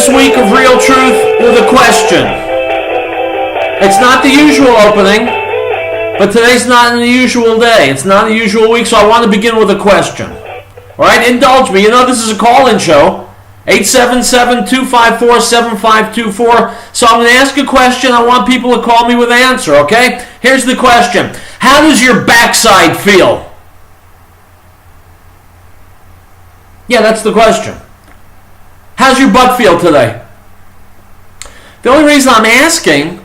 this week of Real Truth with a question. It's not the usual opening, but today's not an unusual day. It's not a usual week, so I want to begin with a question. All right, indulge me. You know this is a call-in show, 877-254-7524. So I'm going to ask a question. I want people to call me with an answer, okay? Here's the question. How does your backside feel? Yeah, that's the question. How's your butt feel today? The only reason I'm asking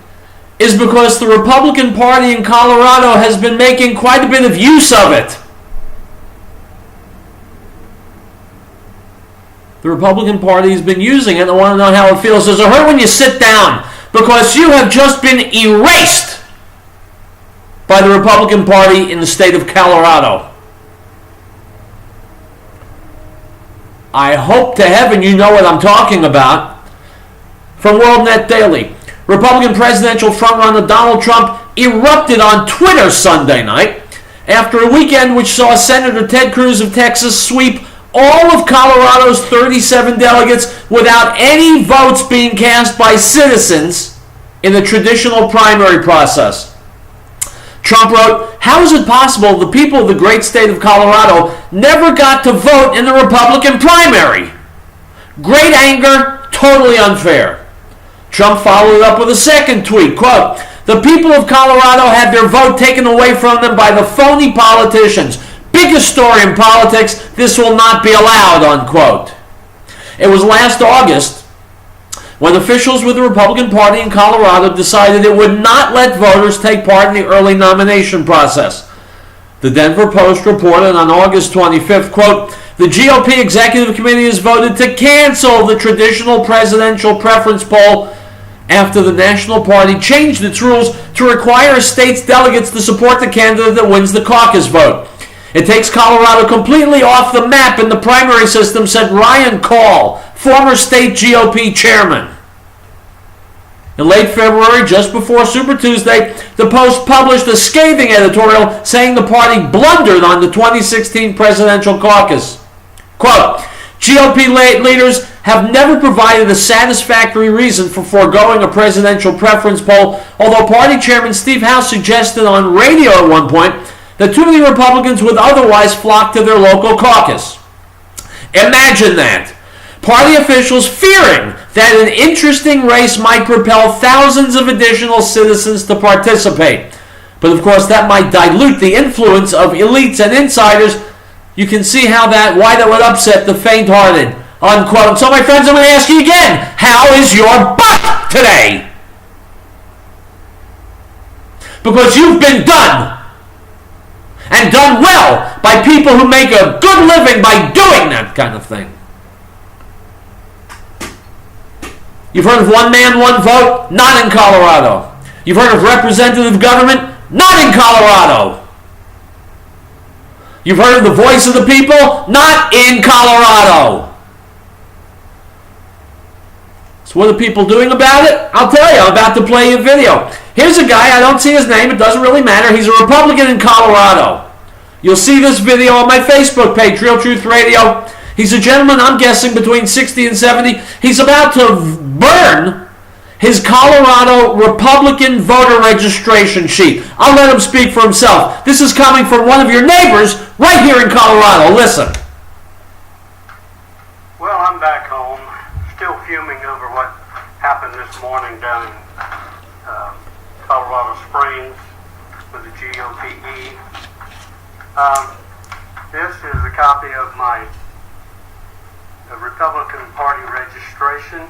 is because the Republican Party in Colorado has been making quite a bit of use of it. The Republican Party has been using it. I want to know how it feels. Does it hurt when you sit down? Because you have just been erased by the Republican Party in the state of Colorado. I hope to heaven you know what I'm talking about. From WorldNet Daily, Republican presidential frontrunner Donald Trump erupted on Twitter Sunday night after a weekend which saw Senator Ted Cruz of Texas sweep all of Colorado's 37 delegates without any votes being cast by citizens in the traditional primary process. Trump wrote, "How is it possible the people of the great state of Colorado never got to vote in the Republican primary? Great anger, totally unfair." Trump followed it up with a second tweet, quote, "The people of Colorado had their vote taken away from them by the phony politicians. Biggest story in politics, this will not be allowed," unquote. It was last August when officials with the Republican Party in Colorado decided it would not let voters take part in the early nomination process. The Denver Post reported on August 25th, quote, "The GOP Executive Committee has voted to cancel the traditional presidential preference poll after the National Party changed its rules to require a state's delegates to support the candidate that wins the caucus vote. It takes Colorado completely off the map in the primary system," said Ryan Call, former state GOP chairman. In late February, just before Super Tuesday, the Post published a scathing editorial saying the party blundered on the 2016 presidential caucus. Quote, "GOP leaders have never provided a satisfactory reason for foregoing a presidential preference poll, although party chairman Steve House suggested on radio at one point that too many Republicans would otherwise flock to their local caucus." Imagine that. Party officials fearing that an interesting race might propel thousands of additional citizens to participate. But of course that might dilute the influence of elites and insiders. You can see why that would upset the faint-hearted, unquote. So my friends, I'm going to ask you again, how is your butt today? Because you've been done. And done well by people who make a good living by doing that kind of thing. You've heard of one man, one vote? Not in Colorado. You've heard of representative government? Not in Colorado. You've heard of the voice of the people? Not in Colorado. So what are people doing about it? I'll tell you. I'm about to play you a video. Here's a guy, I don't see his name, it doesn't really matter. He's a Republican in Colorado. You'll see this video on my Facebook page, Real Truth Radio. He's a gentleman, I'm guessing, between 60 and 70. He's about to burn his Colorado Republican voter registration sheet. I'll let him speak for himself. This is coming from one of your neighbors right here in Colorado. Listen. Well, I'm back home, still fuming over what happened this morning down in Colorado Springs with the GOPE. This is a copy of my Republican Party registration.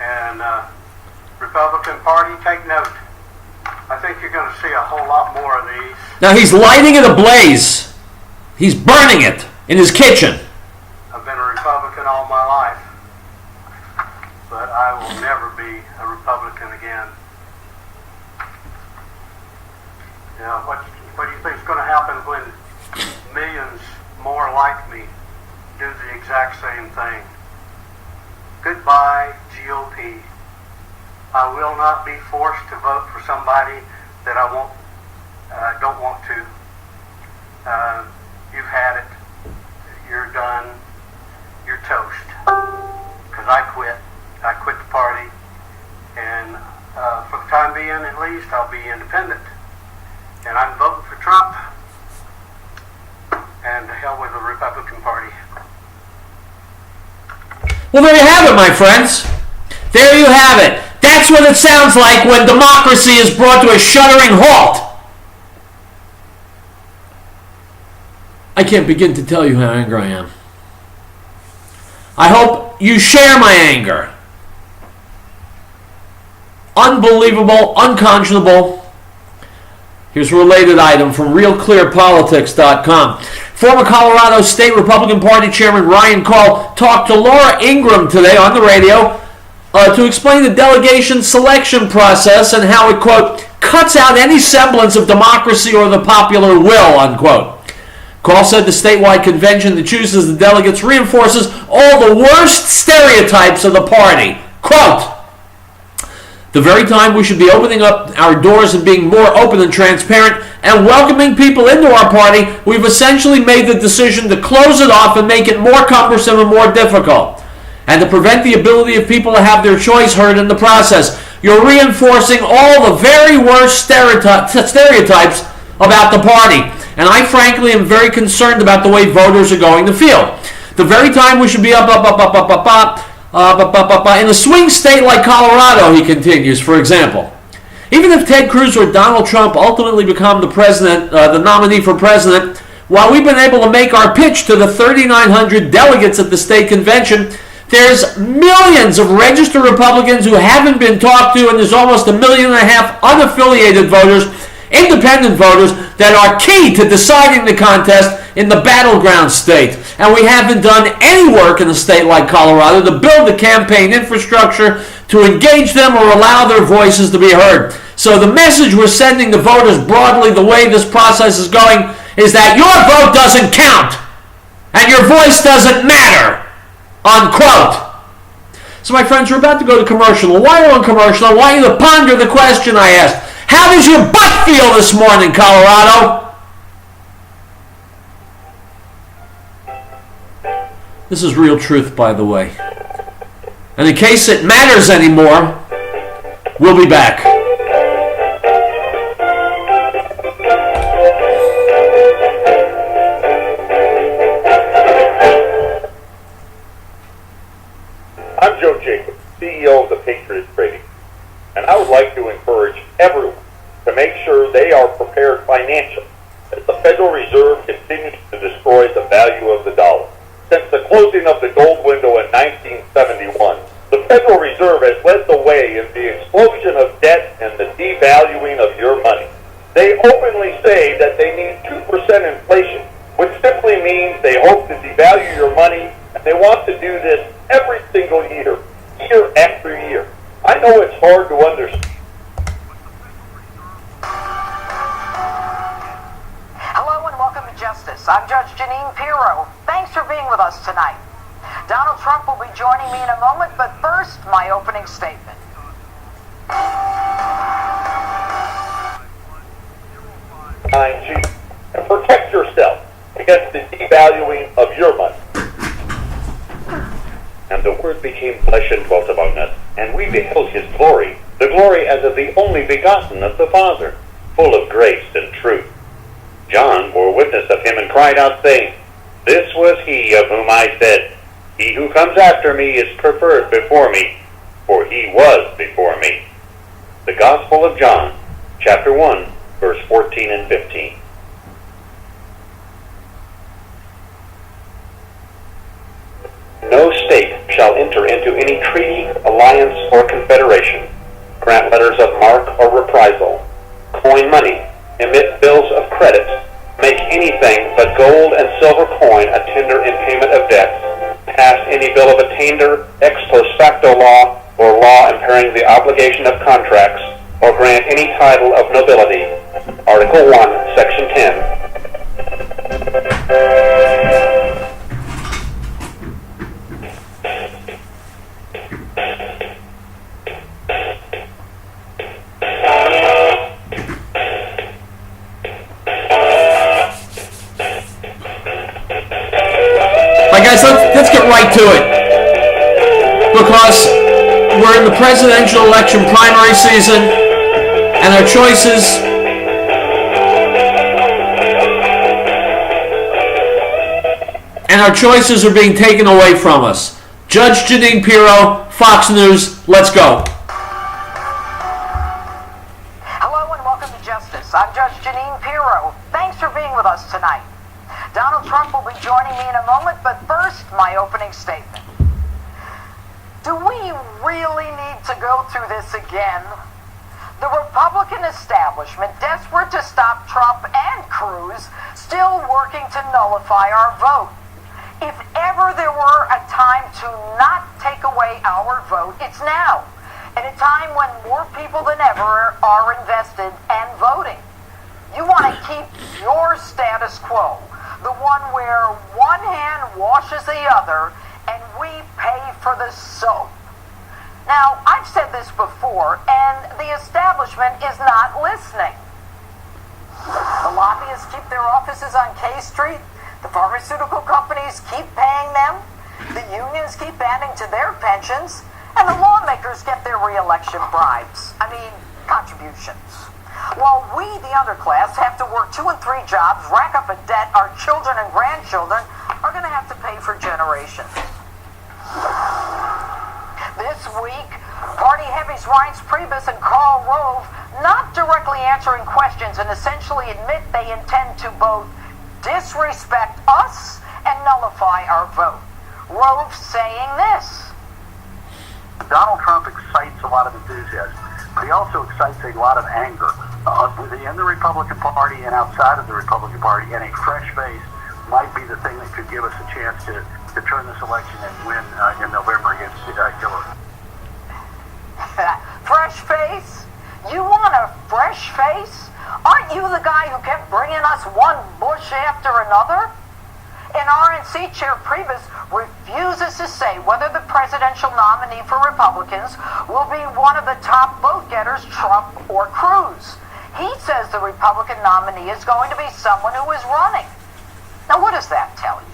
And Republican Party, take note. I think you're going to see a whole lot more of these. Now he's lighting it ablaze. He's burning it in his kitchen. I've been a Republican all my life, but I will never be a Republican again. You know, what do you think is going to happen when millions more like me do the exact same thing? Goodbye, GOP. I will not be forced to vote for somebody that I don't want to. You've had it. You're done. You're toast. Because I I'll be independent. And I'm voting for Trump. And to hell with the Republican Party. Well, there you have it, my friends. There you have it. That's what it sounds like when democracy is brought to a shuddering halt. I can't begin to tell you how angry I am. I hope you share my anger. Unbelievable, unconscionable. Here's a related item from RealClearPolitics.com. Former Colorado State Republican Party Chairman Ryan Call talked to Laura Ingraham today on the radio to explain the delegation selection process and how it, quote, cuts out any semblance of democracy or the popular will, unquote. Call said the statewide convention that chooses the delegates reinforces all the worst stereotypes of the party. Quote, the very time we should be opening up our doors and being more open and transparent and welcoming people into our party, we've essentially made the decision to close it off and make it more cumbersome and more difficult, and to prevent the ability of people to have their choice heard in the process. You're reinforcing all the very worst stereotypes about the party, and I frankly am very concerned about the way voters are going to feel. The very time we should be up, in a swing state like Colorado, he continues, for example. Even if Ted Cruz or Donald Trump ultimately become the nominee for president, while we've been able to make our pitch to the 3,900 delegates at the state convention, there's millions of registered Republicans who haven't been talked to, and there's almost 1.5 million unaffiliated voters, independent voters, that are key to deciding the contest in the battleground state. And we haven't done any work in a state like Colorado to build the campaign infrastructure to engage them or allow their voices to be heard. So the message we're sending to voters broadly, the way this process is going, is that your vote doesn't count and your voice doesn't matter, unquote. So my friends, we're about to go to commercial. While we're on commercial, I want you to ponder the question I asked. How does your butt feel this morning, Colorado? This is real truth, by the way. And in case it matters anymore, we'll be back. I'm Joe Jacobs, CEO of the Patriot Trading, and I would like to encourage everyone to make sure they are prepared financially as the Federal Reserve continues to destroy the value of the dollar. Since the closing of the gold window in 1971, the Federal Reserve has led the way in the explosion of debt and the devaluing of your money. They openly say that they need 2% inflation, which simply means they hope to devalue your money, and they want to do this every single year, year after year. I know it's hard to understand. Hello and welcome to Justice. I'm Judge Janine Pirro. Thanks for being with us tonight. Donald Trump will be joining me in a moment, but first, my opening statement. And protect yourself against the devaluing of your money. And the Word became flesh and dwelt among us, and we beheld his glory, the glory as of the only begotten of the Father, full of grace and truth. John bore witness of him and cried out, saying, This was he of whom I said, He who comes after me is preferred before me, for he was before me. The Gospel of John, chapter 1, verse 14 and 15. No state shall enter into any treaty, alliance, or confederation, grant letters of marque or reprisal, coin money, emit bills of credit, make anything but gold and silver coin a tender in payment of debts, pass any bill of attainder, ex post facto law, or law impairing the obligation of contracts, or grant any title of nobility. Article 1, Section 10. Guys, let's get right to it, because we're in the presidential election primary season. And our choices are being taken away from us. Judge Janine Pirro, Fox News, let's go. Hello and welcome to Justice. I'm Judge Janine Pirro. Thanks for being with us tonight. Donald Trump will be joining me in a moment, but first, my opening statement. Do we really need to go through this again? The Republican establishment, desperate to stop Trump and Cruz, still working to nullify our vote. If ever there were a time to not take away our vote, it's now. At a time when more people than ever are invested and voting. You want to keep your status quo, the one where one hand washes the other and we pay for the soap. Now, I've said this before, and the establishment is not listening. The lobbyists keep their offices on K Street. The pharmaceutical companies keep paying them. The unions keep adding to their pensions. And the lawmakers get their re-election bribes. Contributions. While we, the underclass, have to work 2 and 3 jobs, rack up a debt our children and grandchildren are going to have to pay for generations. This week, party heavies Reince Priebus and Karl Rove not directly answering questions and essentially admit they intend to both disrespect us and nullify our vote. Rove saying this. Donald Trump excites a lot of enthusiasm, but he also excites a lot of anger within the Republican Party and outside of the Republican Party, and a fresh face might be the thing that could give us a chance to turn this election and win in November against Hillary. Fresh face? You want a fresh face? Aren't you the guy who kept bringing us one Bush after another? And RNC Chair Priebus refuses to say whether the presidential nominee for Republicans will be one of the top vote getters, Trump or Cruz. He says the Republican nominee is going to be someone who is running. Now, what does that tell you?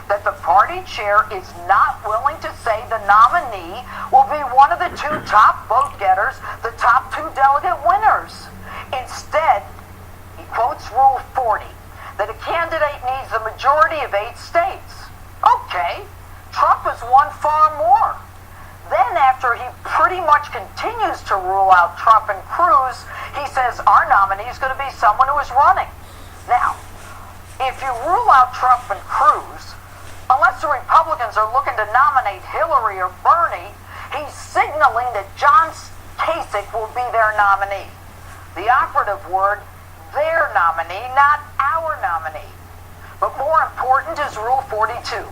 That the party chair is not willing to say the nominee will be one of the 2 top vote getters, the top 2 delegate winners. Instead, he quotes Rule 40, that a candidate needs the majority of 8 states. Okay, Trump has won far more. Then, after he pretty much continues to rule out Trump and Cruz, he says our nominee is going to be someone who is running. Now, if you rule out Trump and Cruz, unless the Republicans are looking to nominate Hillary or Bernie, he's signaling that John Kasich will be their nominee. The operative word, their nominee, not our nominee. But more important is Rule 42.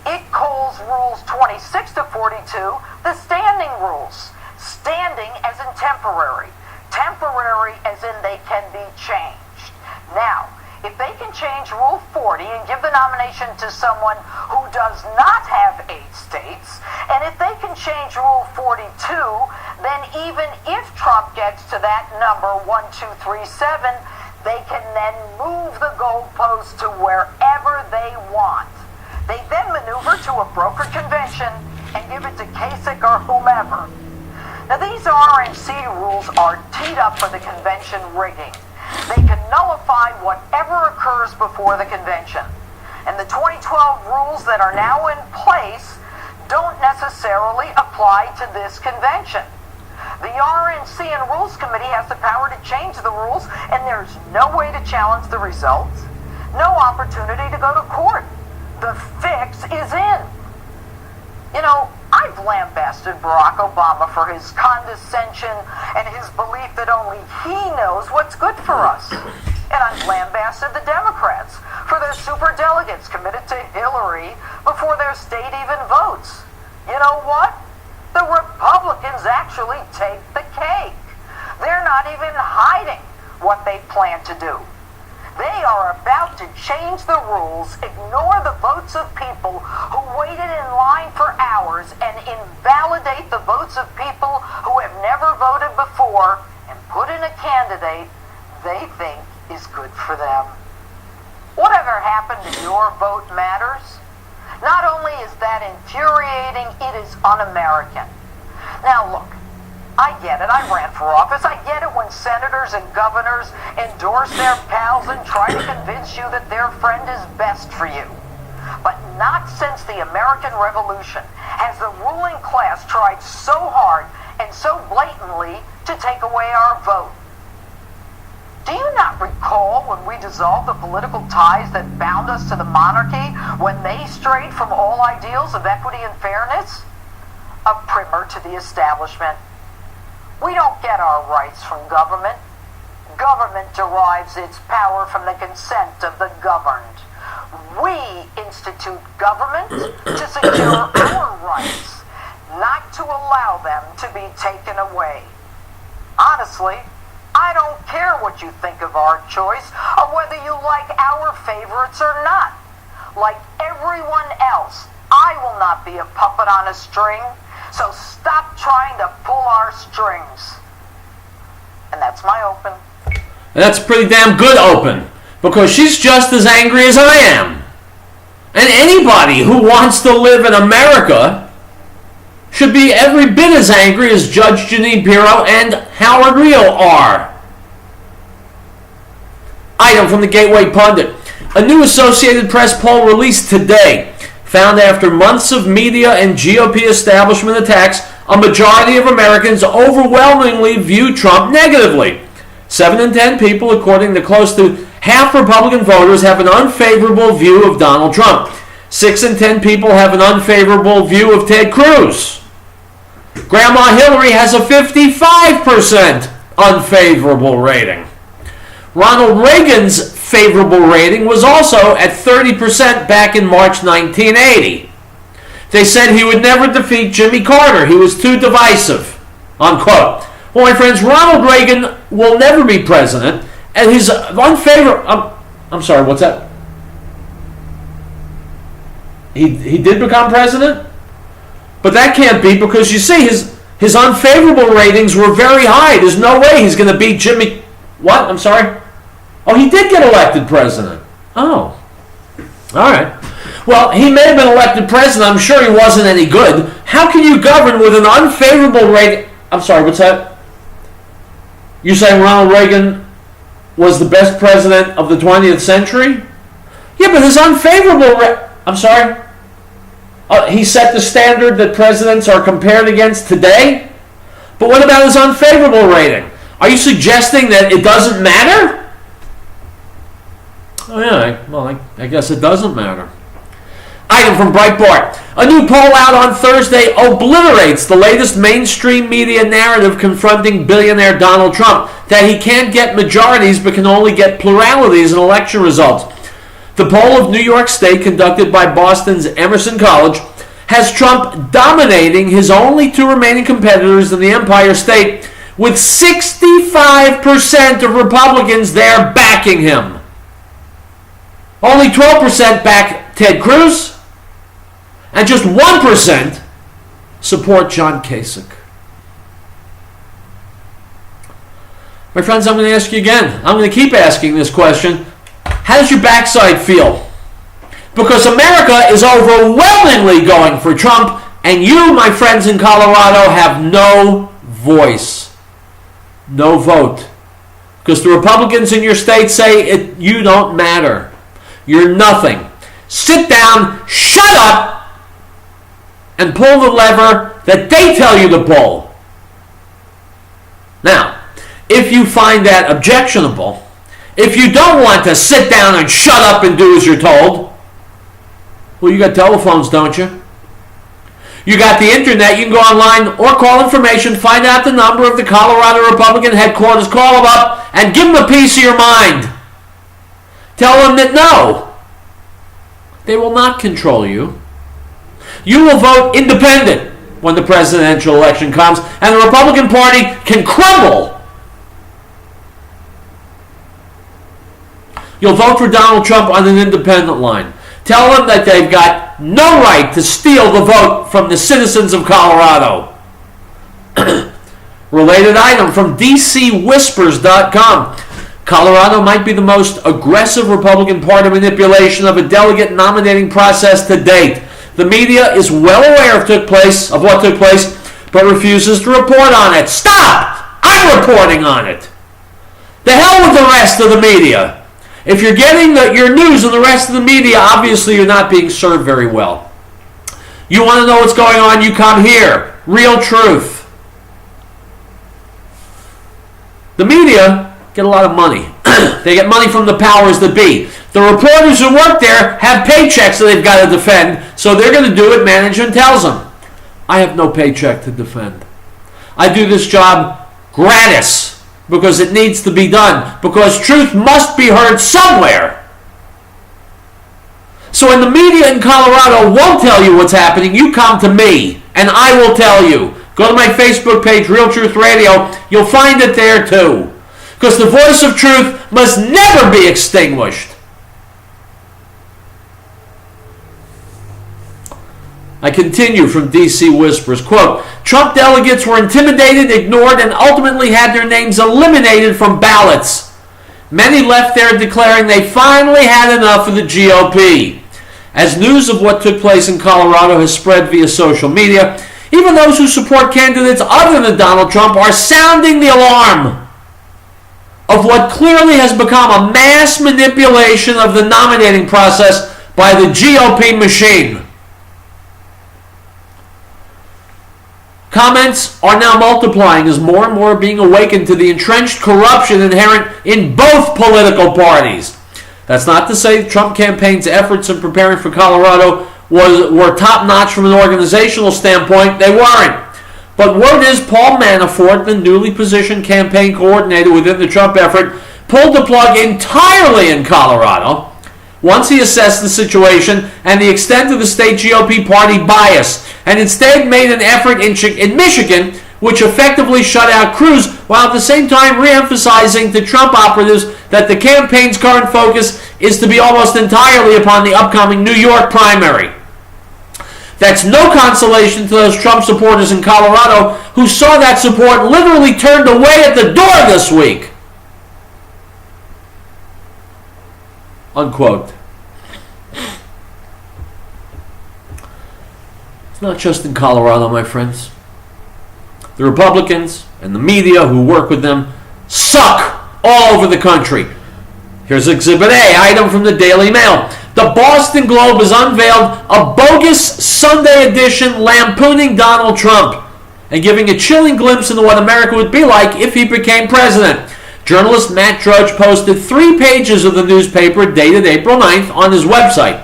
It calls Rules 26 to 42 the standing rules. Standing as in temporary. Temporary as in they can be changed. Now, if they can change Rule 40 and give the nomination to someone who does not have 8 states, and if they can change Rule 42, then even if Trump gets to that number 1237, they can then move the goalpost to wherever they want. They then maneuver to a brokered convention and give it to Kasich or whomever. Now, these RNC rules are teed up for the convention rigging. They can nullify whatever occurs before the convention. And the 2012 rules that are now in place don't necessarily apply to this convention. The RNC and Rules Committee has the power to change the rules, and there's no way to challenge the results, no opportunity to go to court. The fix is in. You know, I've lambasted Barack Obama for his condescension and his belief that only he knows what's good for us. And I've lambasted the Democrats for their superdelegates committed to Hillary before their state even votes. You know what? The Republicans actually take the cake. They're not even hiding what they plan to do. They are about to change the rules, ignore the votes of people who waited in line for hours, and invalidate the votes of people who have never voted before, and put in a candidate they think is good for them. Whatever happened to your vote matters? Not only is that infuriating, it is un-American. Now look, I get it. I ran for office. I get it when senators and governors endorse their pals and try to convince you that their friend is best for you. But not since the American Revolution has the ruling class tried so hard and so blatantly to take away our vote. Do you not recall when we dissolved the political ties that bound us to the monarchy, when they strayed from all ideals of equity and fairness? A primer to the establishment. We don't get our rights from government. Government derives its power from the consent of the governed. We institute government to secure our rights, not to allow them to be taken away. Honestly, I don't care what you think of our choice, or whether you like our favorites or not. Like everyone else, I will not be a puppet on a string, so stop trying to pull our strings. And that's my open. That's pretty damn good open, because she's just as angry as I am. And anybody who wants to live in America should be every bit as angry as Judge Jeanine Pirro and Howard Riell are. Item from the Gateway Pundit. A new Associated Press poll released today found after months of media and GOP establishment attacks, a majority of Americans overwhelmingly view Trump negatively. 7 in 10 people, according to close to half Republican voters, have an unfavorable view of Donald Trump. 6 in 10 people have an unfavorable view of Ted Cruz. Grandma Hillary has a 55% unfavorable rating. Ronald Reagan's favorable rating was also at 30% back in March 1980. They said he would never defeat Jimmy Carter. He was too divisive, unquote. Well, my friends, Ronald Reagan will never be president, and his unfavorable... I'm sorry, what's that? He did become president? But that can't be, because you see, his unfavorable ratings were very high. There's no way he's going to beat Jimmy... What? I'm sorry? Oh, he did get elected president. Oh. All right. Well, he may have been elected president. I'm sure he wasn't any good. How can you govern with an unfavorable rating? I'm sorry, what's that? You saying Ronald Reagan was the best president of the 20th century? Yeah, but his unfavorable I'm sorry? He set the standard that presidents are compared against today? But what about his unfavorable rating? Are you suggesting that it doesn't matter? Oh yeah, I guess it doesn't matter. Item from Breitbart. A new poll out on Thursday obliterates the latest mainstream media narrative confronting billionaire Donald Trump, that he can't get majorities but can only get pluralities in election results. The poll of New York State, conducted by Boston's Emerson College, has Trump dominating his only 2 remaining competitors in the Empire State, with 65% of Republicans there backing him. Only 12% back Ted Cruz, and just 1% support John Kasich. My friends, I'm going to ask you again. I'm going to keep asking this question. How does your backside feel? Because America is overwhelmingly going for Trump, and you, my friends in Colorado, have no voice, no vote. Because the Republicans in your state say you don't matter. You're nothing. Sit down, shut up, and pull the lever that they tell you to pull. Now, if you find that objectionable, if you don't want to sit down and shut up and do as you're told, well, you got telephones, don't you? You got the internet. You can go online or call information, find out the number of the Colorado Republican headquarters, call them up, and give them a piece of your mind. Tell them that no, they will not control you. You will vote independent when the presidential election comes, and the Republican Party can crumble. You'll vote for Donald Trump on an independent line. Tell them that they've got no right to steal the vote from the citizens of Colorado. Related item from DCWhispers.com. Colorado might be the most aggressive Republican party manipulation of a delegate nominating process to date. The media is well aware of what took place, but refuses to report on it. Stop! I'm reporting on it. The hell with the rest of the media. If you're getting your news and the rest of the media, obviously you're not being served very well. You want to know what's going on, you come here. Real truth. The media get a lot of money. They get money from the powers that be. The reporters who work there have paychecks that they've got to defend, so they're going to do what management tells them. I have no paycheck to defend. I do this job gratis because it needs to be done, because truth must be heard somewhere. So when the media in Colorado won't tell you what's happening, you come to me, and I will tell you. Go to my Facebook page, Real Truth Radio. You'll find it there too. Because the voice of truth must never be extinguished. I continue from DC Whispers. Quote, Trump delegates were intimidated, ignored, and ultimately had their names eliminated from ballots. Many left there declaring they finally had enough of the GOP. As news of what took place in Colorado has spread via social media, even those who support candidates other than Donald Trump are sounding the alarm of what clearly has become a mass manipulation of the nominating process by the GOP machine. Comments are now multiplying as more and more are being awakened to the entrenched corruption inherent in both political parties. That's not to say the Trump campaign's efforts in preparing for Colorado were top-notch from an organizational standpoint. They weren't. But word is Paul Manafort, the newly positioned campaign coordinator within the Trump effort, pulled the plug entirely in Colorado once he assessed the situation and the extent of the state GOP party bias, and instead made an effort in Michigan which effectively shut out Cruz, while at the same time re-emphasizing to Trump operatives that the campaign's current focus is to be almost entirely upon the upcoming New York primary. That's no consolation to those Trump supporters in Colorado who saw that support literally turned away at the door this week. Unquote. It's not just in Colorado, my friends. The Republicans and the media who work with them suck all over the country. Here's Exhibit A, item from the Daily Mail. The Boston Globe has unveiled a bogus Sunday edition lampooning Donald Trump and giving a chilling glimpse into what America would be like if he became president. Journalist Matt Drudge posted 3 pages of the newspaper dated April 9th on his website,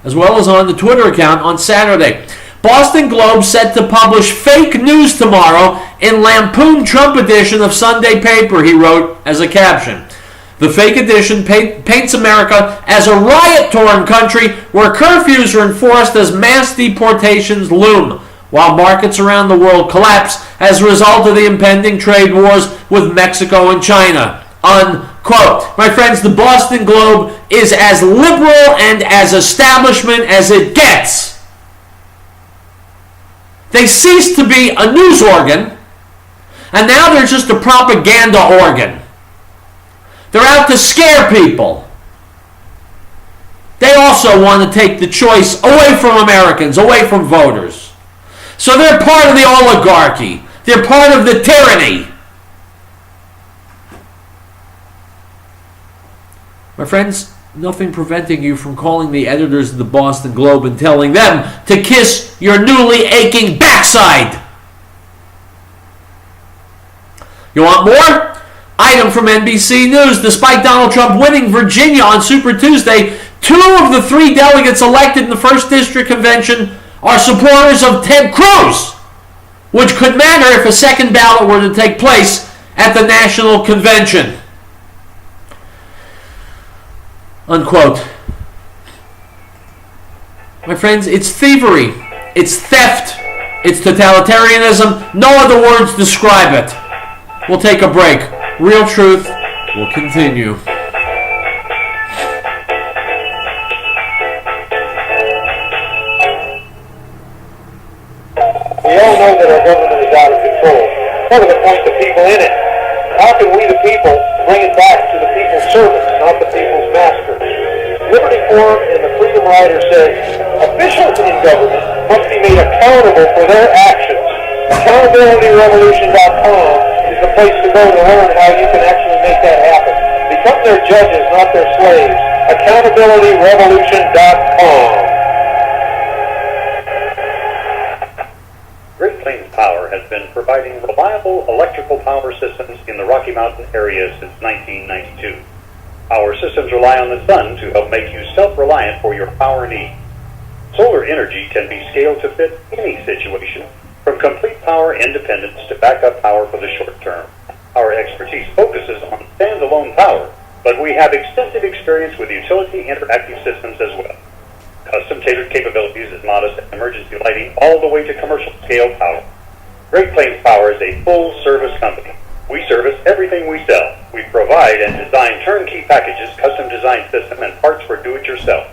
as well as on the Twitter account on Saturday. Boston Globe set to publish fake news tomorrow in lampoon Trump edition of Sunday paper, he wrote as a caption. The fake edition paints America as a riot-torn country where curfews are enforced as mass deportations loom, while markets around the world collapse as a result of the impending trade wars with Mexico and China. Unquote. My friends, the Boston Globe is as liberal and as establishment as it gets. They ceased to be a news organ, and now they're just a propaganda organ. They're out to scare people. They also want to take the choice away from Americans, away from voters. So they're part of the oligarchy. They're part of the tyranny. My friends, nothing preventing you from calling the editors of the Boston Globe and telling them to kiss your newly aching backside. You want more? Item from NBC News. Despite Donald Trump winning Virginia on Super Tuesday, 2 of the 3 delegates elected in the 1st District Convention are supporters of Ted Cruz, which could matter if a second ballot were to take place at the National Convention. Unquote. My friends, it's thievery, it's theft, it's totalitarianism. No other words describe it. We'll take a break. Real Truth will continue. We all know that our government is out of control. What are the points of people in it? How can we, the people, bring it back to the people's servants, not the people's masters? Liberty Forum and the Freedom Rider says officials in government must be made accountable for their actions. AccountabilityRevolution.com is the place to go to learn how you can actually make that happen. Become their judges, not their slaves. AccountabilityRevolution.com. Great Plains Power has been providing reliable electrical power systems in the Rocky Mountain area since 1992. Our systems rely on the sun to help make you self-reliant for your power needs. Solar energy can be scaled to fit any situation, from complete power independence to backup power for the short term. Our expertise focuses on standalone power, but we have extensive experience with utility interactive systems as well. Custom-tailored capabilities as modest emergency lighting all the way to commercial-scale power. Great Plains Power is a full-service company. We service everything we sell. We provide and design turnkey packages, custom-designed system, and parts for do-it-yourself.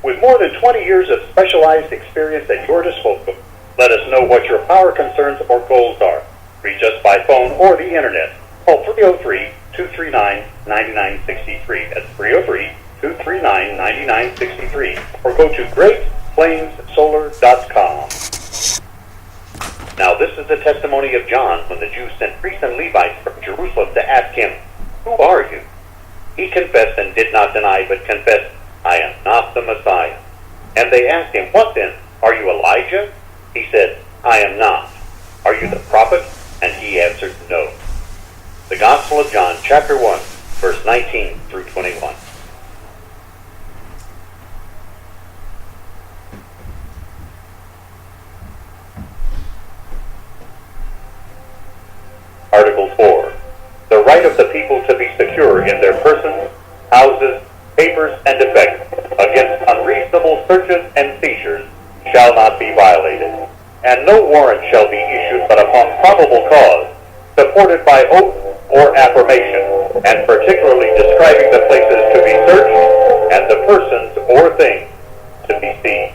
With more than 20 years of specialized experience at your disposal, let us know what your power concerns or goals are. Reach us by phone or the internet. Call 303-239-9963. That's 303-239-9963. Or go to GreatPlainsSolar.com. Now this is the testimony of John when the Jews sent priests and Levites from Jerusalem to ask him, "Who are you?" He confessed and did not deny, but confessed, "I am not the Messiah." And they asked him, "What then? Are you Elijah?" He said, "I am not." "Are you the prophet?" And he answered, "No." The Gospel of John, chapter 1, verse 19 through 21. Article 4. The right of the people to be secure in their persons, houses, papers, and effects against unreasonable searches and seizures shall not be violated, and no warrant shall be issued but upon probable cause, supported by oath or affirmation, and particularly describing the places to be searched and the persons or things to be seized.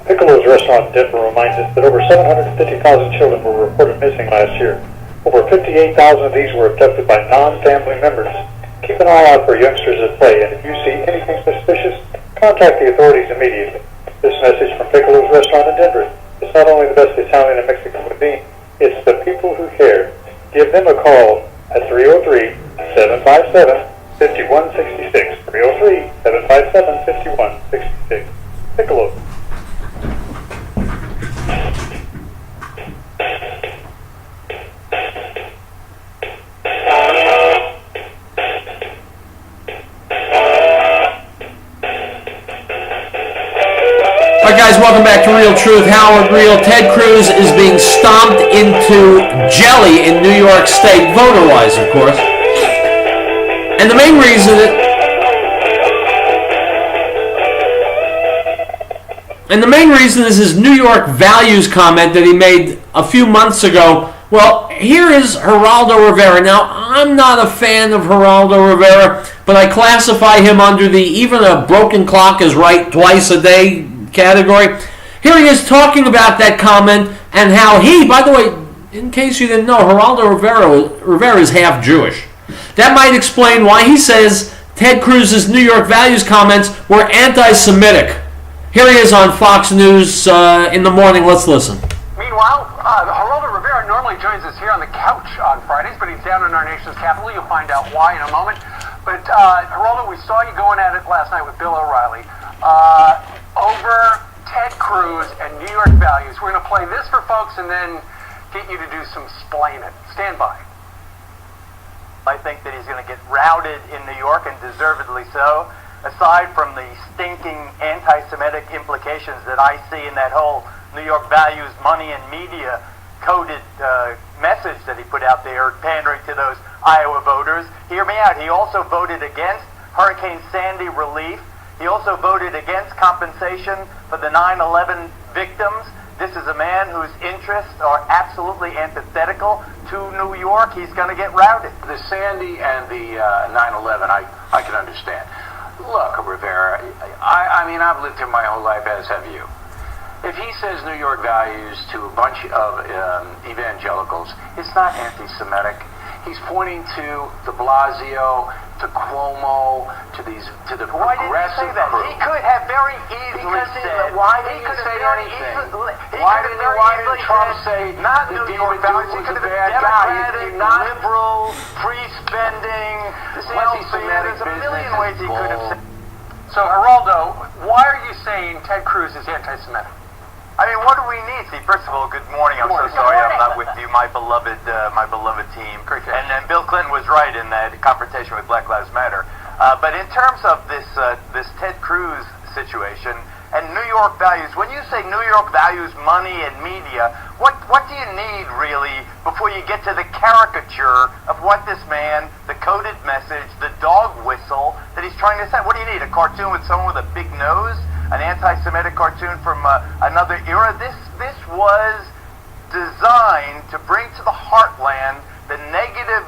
Piccolo's restaurant in Denver reminds us that over 750,000 children were reported missing last year. Over 58,000 of these were abducted by non-family members. Keep an eye out for youngsters at play, and if you see anything suspicious, contact the authorities immediately. This message from Piccolo's restaurant in Denver is not only the best Italian and Mexican cuisine, it's the people who care. Give them a call at 303-757-5166. 303-757-5166. Piccolo. Guys, welcome back to Real Truth. Howard Riell. Ted Cruz is being stomped into jelly in New York State, voter-wise, of course. And the main reason is his New York values comment that he made a few months ago. Well, here is Geraldo Rivera. Now, I'm not a fan of Geraldo Rivera, but I classify him under the even a broken clock is right twice a day category. Here he is talking about that comment and how he, by the way, in case you didn't know, Geraldo Rivera is half Jewish. That might explain why he says Ted Cruz's New York values comments were anti-Semitic. Here he is on Fox News in the morning. Let's listen. Meanwhile, Geraldo Rivera normally joins us here on the couch on Fridays, but he's down in our nation's capital. You'll find out why in a moment. But Geraldo, we saw you going at it last night with Bill O'Reilly over Ted Cruz and New York values. We're going to play this for folks and then get you to do some splaining. Stand by. I think that he's going to get routed in New York, and deservedly so. Aside from the stinking anti-Semitic implications that I see in that whole New York values, money, and media coded message that he put out there, pandering to those Iowa voters. Hear me out. He also voted against Hurricane Sandy relief. He also voted against compensation for the 9/11 victims. This is a man whose interests are absolutely antithetical to New York. He's going to get routed. The Sandy and the 9/11, I can understand. Look, Rivera, I mean, I've lived here my whole life, as have you. If he says New York values to a bunch of evangelicals, it's not anti-Semitic. He's pointing to de Blasio, to Cuomo, to the Why didn't he say progressive that? crew. He could have very easily said. Why didn't he say anything? Why didn't Trump say not the New David York values? He was could a have been bad guy? Democratic, Not liberal, free spending, welfare. There's a million ways he could have said. So, Geraldo, why are you saying Ted Cruz is anti-Semitic? I mean, what do we need? See, first of all, good morning. I'm so sorry I'm not with you, my beloved team. And Bill Clinton was right in that confrontation with Black Lives Matter. But in terms of this Ted Cruz situation and New York values, when you say New York values money and media, what do you need really before you get to the caricature of what this man, the coded message, the dog whistle that he's trying to send? What do you need? A cartoon with someone with a big nose? An anti-Semitic cartoon from another era? This was designed to bring to the heartland the negative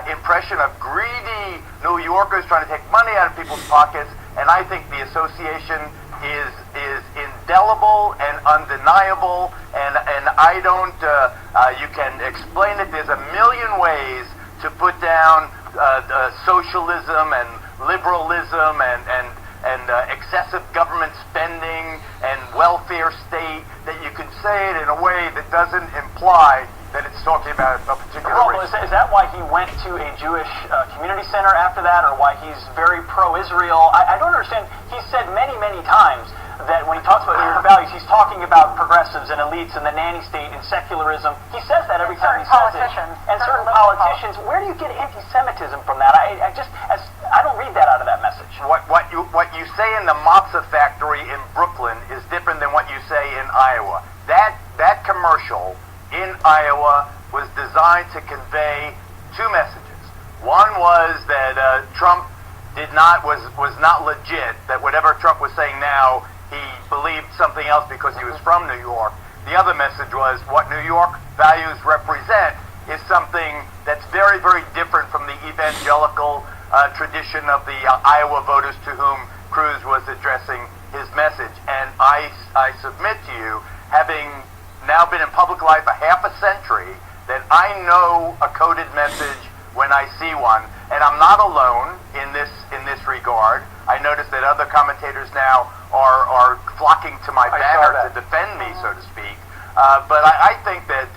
impression of greedy New Yorkers trying to take money out of people's pockets, and I think the association is indelible and undeniable, and I don't, you can explain it, there's a million ways to put down socialism and liberalism and excessive government spending and welfare state, that you can say it in a way that doesn't imply that it's talking about a particular race. Is that why he went to a Jewish community center after that, or why he's very pro-Israel? I don't understand. He said many, many times that when he talks about New York values, he's talking about progressives and elites and the nanny state and secularism. He says that every time he says it. And certain politicians. Where do you get anti-Semitism from that? I don't read that out of that message. What you say in the matzah factory in Brooklyn is different than what you say in Iowa. That commercial in Iowa was designed to convey two messages. One was that Trump was not legit, that whatever Trump was saying now, he believed something else because he was from New York. The other message was what New York values represent is something that's very, very different from the evangelical tradition of the Iowa voters to whom Cruz was addressing his message. And I submit to you, having now been in public life a half a century, that I know a coded message when I see one, and I'm not alone in this regard. I notice that other commentators now are flocking to my banner to defend me, so to speak. But I think that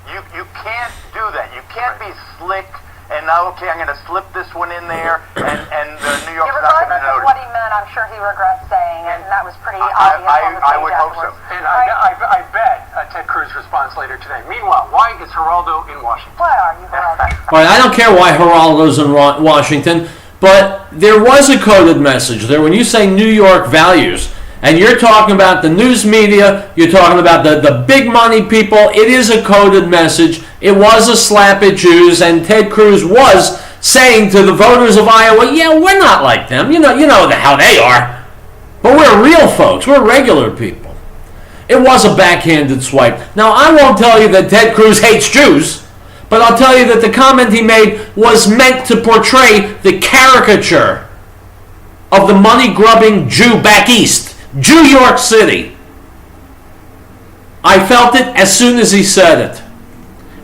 you can't do that. You can't be slick and okay, I'm going to slip this one in there, and New York's not going to notice. Regardless of what he meant, I'm sure he regrets saying it, and that was pretty obvious on the stage I would hope so. And I bet Ted Cruz responds later today. Meanwhile, why is Geraldo in Washington? Why are you, Geraldo? All right, I don't care why Geraldo's in Washington, but there was a coded message there. When you say New York values, and you're talking about the news media, you're talking about the big money people, it is a coded message. It was a slap at Jews, and Ted Cruz was saying to the voters of Iowa, yeah, we're not like them. You know how they are. But we're real folks. We're regular people. It was a backhanded swipe. Now, I won't tell you that Ted Cruz hates Jews, but I'll tell you that the comment he made was meant to portray the caricature of the money-grubbing Jew back east, New York City. I felt it as soon as he said it.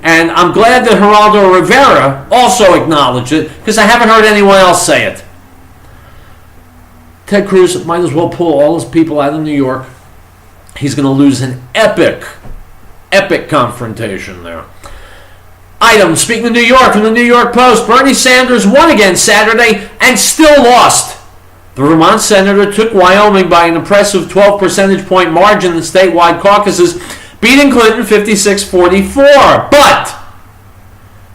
And I'm glad that Geraldo Rivera also acknowledged it, because I haven't heard anyone else say it. Ted Cruz might as well pull all his people out of New York. He's going to lose an epic confrontation there. Item, speaking of New York, from the New York Post, Bernie Sanders won again Saturday and still lost. The Vermont senator took Wyoming by an impressive 12 percentage point margin in the statewide caucuses, beating Clinton 56-44. But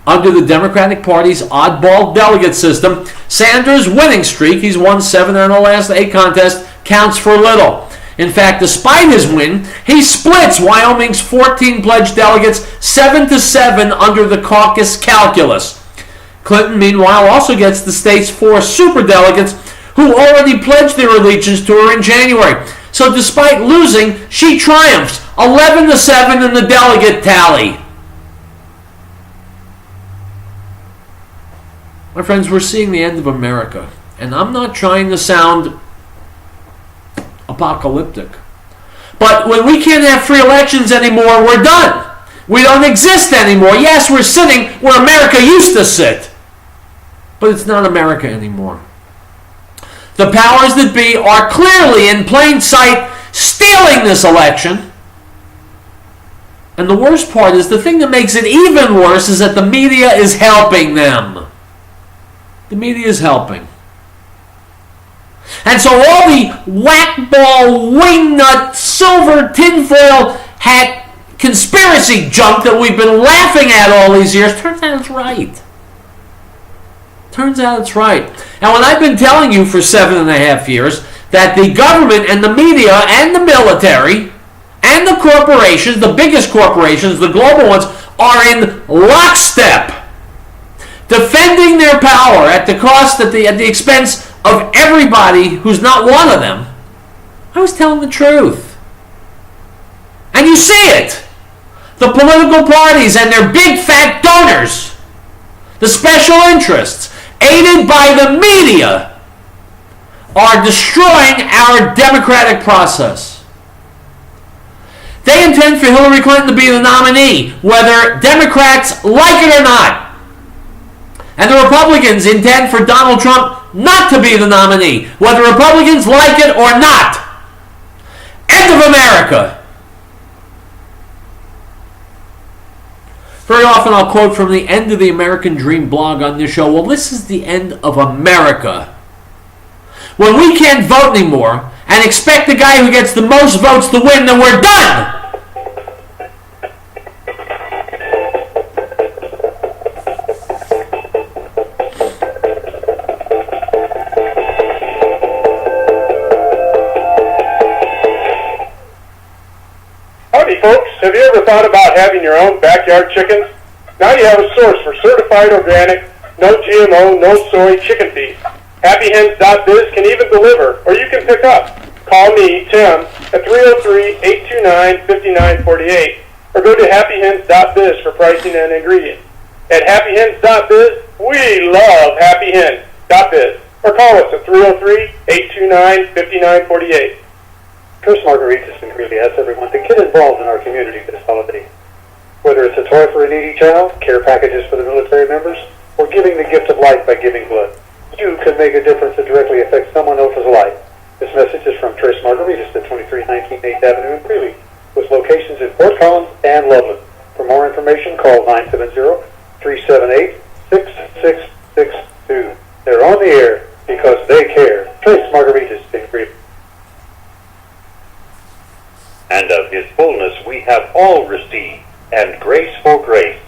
under the Democratic Party's oddball delegate system, Sanders' winning streak, he's won 7 in the last 8 contests, counts for little. In fact, despite his win, he splits Wyoming's 14 pledged delegates 7-7 under the caucus calculus. Clinton, meanwhile, also gets the state's 4 superdelegates who already pledged their allegiance to her in January. So despite losing, she triumphs 11-7 in the delegate tally. My friends, we're seeing the end of America. And I'm not trying to sound apocalyptic. But when we can't have free elections anymore, we're done. We don't exist anymore. Yes, we're sitting where America used to sit. But it's not America anymore. The powers that be are clearly in plain sight stealing this election. And the worst part is, the thing that makes it even worse is that the media is helping them. The media is helping. And so all the whack-ball, wingnut, silver, tinfoil hat conspiracy junk that we've been laughing at all these years, turns out it's right. Turns out it's right. And when I've been telling you for 7.5 years that the government and the media and the military and the corporations, the biggest corporations, the global ones, are in lockstep, defending their power at the cost, at the expense of everybody who's not one of them, I was telling the truth. And you see it. The political parties and their big fat donors, the special interests, aided by the media, are destroying our democratic process. They intend for Hillary Clinton to be the nominee, whether Democrats like it or not. And the Republicans intend for Donald Trump not to be the nominee, whether Republicans like it or not. End of America. Very often I'll quote from the End of the American Dream blog on this show. Well, this is the end of America. When we can't vote anymore and expect the guy who gets the most votes to win, then we're done. Howdy, folks. Have you ever thought about having your own backyard chickens? Now you have a source for certified organic, no GMO, no soy chicken feed. HappyHens.biz can even deliver, or you can pick up. Call me, Tim, at 303-829-5948, or go to HappyHens.biz for pricing and ingredients. At HappyHens.biz, we love HappyHens.biz, or call us at 303-829-5948. Chris Margaritas sincerely asks everyone to get involved in our community this holiday. Whether it's a toy for a needy child, care packages for the military members, or giving the gift of life by giving blood, you can make a difference that directly affects someone else's life. This message is from Trace Margaritas at 2319 8th Avenue in Greeley, with locations in Fort Collins and Loveland. For more information, call 970-378-6662. They're on the air because they care. Trace Margaritas in Greeley. And of his fullness we have all received, and grace for grace.